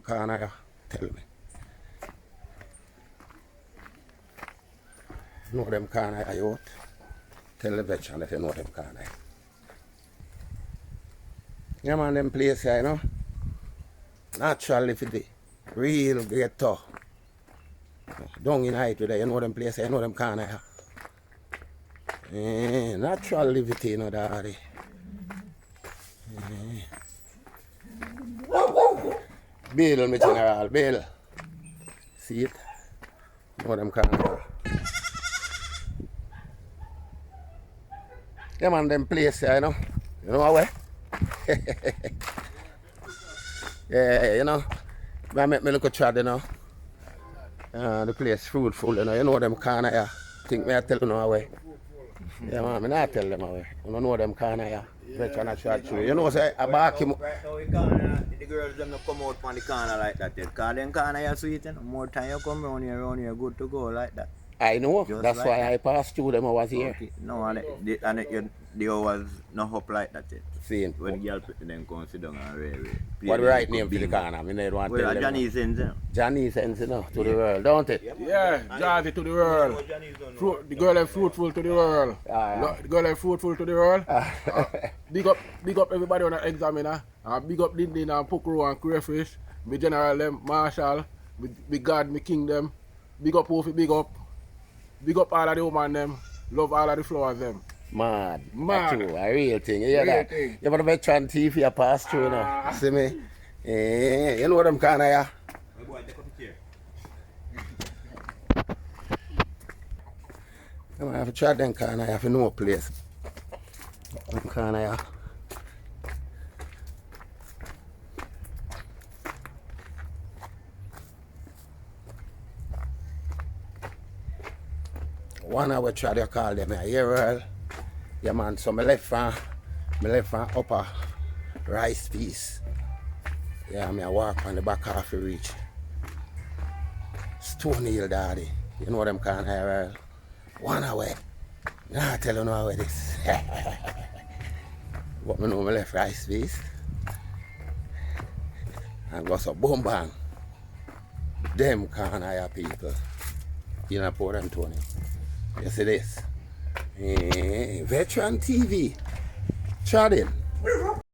corner here? Tell me. Know them corner here, youth? Tell the veteran if you know them corner. Yeah man, them place here, you know? Natural living. Real ghetto. Down in height with you know them place here, you know them corner here. Natural living, you know, daddy. Bill, my general, Bill. See it? Know them corner. Yeah man, them place here, you know? You know where? Yeah, you know? I make me look at Chad, you know? The place fruitful, you know? You know them corner here. Think me I tell you no away. Yeah man, I not tell them away. You know them corner here. Veteran a Chad through. You know say I back him. Right now, the girls them not come out from the corner like that yet. Cause them corner here sweet, you know? More time you come around here, good to go like that. I know, Just that's like why that. I passed through them I was here. Okay. No, and the hours not up like that yet. Seeing. When the girl them come sit down and really. What the right name for the corner? I never want to tell Well, them. Johnny sends them. Johnny sends you know, to the world, don't it? Yeah, Jazzy to the world. The girl is fruitful to the world. The girl is fruitful to the world. Big up everybody on the examiner. Big up Linden and Pukro and Crayfish. Me general them, Marshall. Me God, me king them. Big up Wolfie, big up. Big up all of the woman them. Love all of the flowers them. Mad. Mad. True, a real thing. You hear Real that? thing. You ever veteran TV you pass through, you know? See me? You know them kind of here? You know, I have to try them kind of here, have to know a place. Them kind of here. One hour try to call them here, Earl. Yeah man, so my left hand upper rice piece. Yeah, I walk on the back half the reach. Stone Hill daddy. You know them kind of Earl. 1 hour. Nah, tell you no how it is. But me know my left rice piece. And go so boom bang. Them kind of people. You know, Port Antonio. You see this? Veteran TV. Chad in.